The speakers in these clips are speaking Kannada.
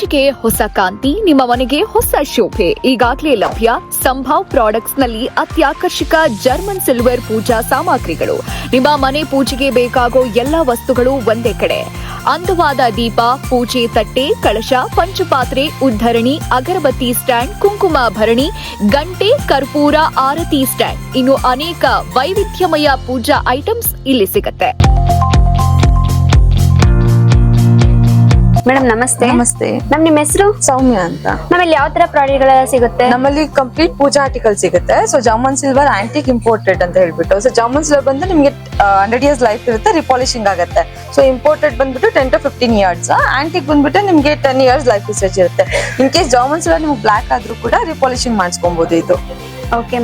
ಪೂಜೆಗೆ ಹೊಸ ಕಾಂತಿ, ನಿಮ್ಮ ಮನೆಗೆ ಹೊಸ ಶೋಭೆ ಈಗಾಗಲೇ ಲಭ್ಯ. ಸಂಭಾವ್ ಪ್ರಾಡಕ್ಟ್ಸ್ ನಲ್ಲಿ ಅತ್ಯಾಕರ್ಷಕ ಜರ್ಮನ್ ಸಿಲ್ವರ್ ಪೂಜಾ ಸಾಮಗ್ರಿಗಳು. ನಿಮ್ಮ ಮನೆ ಪೂಜೆಗೆ ಬೇಕಾಗೋ ಎಲ್ಲಾ ವಸ್ತುಗಳು ಒಂದೇ ಕಡೆ. ಅಂದವಾದ ದೀಪ, ಪೂಜೆ ತಟ್ಟೆ, ಕಳಶ, ಪಂಚಪಾತ್ರೆ, ಉದ್ಧರಣಿ, ಅಗರಬತ್ತಿ ಸ್ಟ್ಯಾಂಡ್, ಕುಂಕುಮ ಭರಣಿ, ಗಂಟೆ, ಕರ್ಪೂರ, ಆರತಿ ಸ್ಟ್ಯಾಂಡ್, ಇನ್ನು ಅನೇಕ ವೈವಿಧ್ಯಮಯ ಪೂಜಾ ಐಟಮ್ಸ್ ಇಲ್ಲಿ ಸಿಗುತ್ತೆ. ಮೇಡಮ್ ನಮಸ್ತೆ. ನಮಸ್ತೆ. ನಿಮ್ಮ ಹೆಸರು? ಸೌಮ್ಯ ಅಂತ. ನಮ್ಮಲ್ಲಿ ಯಾವ ತರ ಪ್ರಾಡಕ್ಟ್ ಗಳ ಸಿಗುತ್ತೆ? ನಮ್ಮಲ್ಲಿ ಕಂಪ್ಲೀಟ್ ಪೂಜಾ ಆರ್ಟಿಕಲ್ ಸಿಗುತ್ತೆ. So German silver antique imported ಅಂತ ಹೇಳ್ಬಿಟ್ಟು. ಸೊ ಜರ್ಮನ್ ಸಿಲ್ವರ್ ಬಂದು ನಿಮಗೆ 100 years ಲೈಫ್ ಇರುತ್ತೆ, ರಿಪಾಲಿಶಿಂಗ್ ಆಗುತ್ತೆ. ಸೊ ಇಂಪೋರ್ಟೆಡ್ ಬಂದ್ಬಿಟ್ಟು 10 to 15 years. ಆಂಟಿಕ್ ಬಂದ್ಬಿಟ್ಟು ನಿಮಗೆ 10 years ಲೈಫ್ ಯೂಸೇಜ್ ಇರುತ್ತೆ. ಇನ್ ಕೇಸ್ ಜರ್ಮನ್ ಸಿಲ್ವರ್ ನಿಮ್ಗೆ ಬ್ಲಾಕ್ ಆದ್ರೂ ಕೂಡ ರಿಪಾಲಿಶಿಂಗ್ ಮಾಡಿಸ್ಕೊಬಹುದು ಇದು. ಓಕೆ.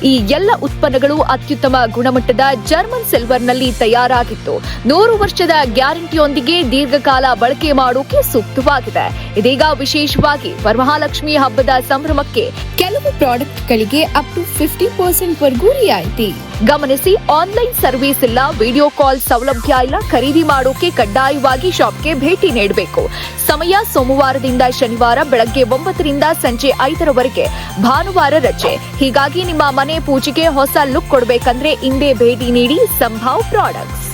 ಈ ಎಲ್ಲ ಉತ್ಪನ್ನಗಳು ಅತ್ಯುತ್ತಮ ಗುಣಮಟ್ಟದ ಜರ್ಮನ್ ಸಿಲ್ವರ್ ನಲ್ಲಿ ತಯಾರಾಗಿತ್ತು. 100 ವರ್ಷದ ಗ್ಯಾರಂಟಿಯೊಂದಿಗೆ ದೀರ್ಘಕಾಲ ಬಳಕೆ ಮಾಡೋಕೆ ಸೂಕ್ತವಾಗಿದೆ. ಇದೀಗ ವಿಶೇಷವಾಗಿ ವರಮಹಾಲಕ್ಷ್ಮಿ ಹಬ್ಬದ ಸಂಭ್ರಮಕ್ಕೆ ಕೆಲವು ಪ್ರಾಡಕ್ಟ್ ಗಳಿಗೆ ಅಪ್ ಟು 50% ವರೆಗೂ ರಿಯಾಯಿತಿ. ಗಮನಿಸಿ, ಆನ್ಲೈನ್ ಸರ್ವಿಸ್ ಇಲ್ಲ, ವಿಡಿಯೋ ಕಾಲ್ ಸೌಲಭ್ಯ ಇಲ್ಲ. ಖರೀದಿ ಮಾಡೋಕೆ ಕಡ್ಡಾಯವಾಗಿ ಶಾಪ್ಗೆ ಭೇಟಿ ನೀಡಬೇಕು. ಸಮಯ ಸೋಮವಾರದಿಂದ ಶನಿವಾರ ಬೆಳಗ್ಗೆ 9 ರಿಂದ ಸಂಜೆ 5 ಭಾನುವಾರ ರಜೆ. ಹೀಗಾಗಿ ನಿಮ್ಮ ಮನೆ ಪೂಜೆಗೆ ಹೊಸ ಲುಕ್ ಕೊಡಬೇಕಂದ್ರೆ ಇಂದೇ ಭೇಟಿ ನೀಡಿ ಸಂಭಾವ್ ಪ್ರಾಡಕ್ಟ್ಸ್.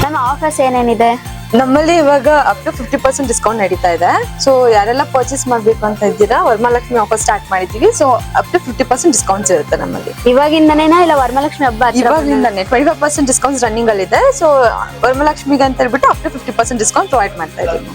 ನಮ್ಮ ಆಫರ್ಸ್ ಏನೇನಿದೆ? ನಮ್ಮಲ್ಲಿ ಇವಾಗ ಅಪ್ ಟು 50% ಡಿಸ್ಕೌಂಟ್ ನಡೀತಾ ಇದೆ. ಸೊ ಯಾರೆಲ್ಲ ಪರ್ಚೇಸ್ ಮಾಡ್ಬೇಕು ಅಂತ ಇದ್ದೀರಾ, ವರಮಹಾಲಕ್ಷ್ಮಿ ಆಫರ್ ಸ್ಟಾರ್ಟ್ ಮಾಡಿದೀವಿ. ಸೊ ಅಪ್ ಟು 50% ಡಿಸ್ಕೌಂಟ್ಸ್ ಇರುತ್ತೆ ನಮ್ಮಲ್ಲಿ. ಇವಾಗಿಂದನೇನಾ ಇಲ್ಲ ವರಮಹಾಲಕ್ಷ್ಮಿ ಹಬ್ಬ? ಇವಾಗಿಂದಾನೆ 25% ಡಿಸ್ಕೌಂಟ್ಸ್ ರನ್ನಿಂಗ್ ಅಲ್ಲಿ ಇದೆ. ಸೊ ವರಮಹಾಲಕ್ಷ್ಮಿಗೆ ಅಂತ ಹೇಳ್ಬಿಟ್ಟು ಅಪ್ ಟು 50% ಡಿಸ್ಕೌಂಟ್ ಪ್ರೊವೈಡ್ ಮಾಡ್ತಾ ಇದ್ದೀವಿ.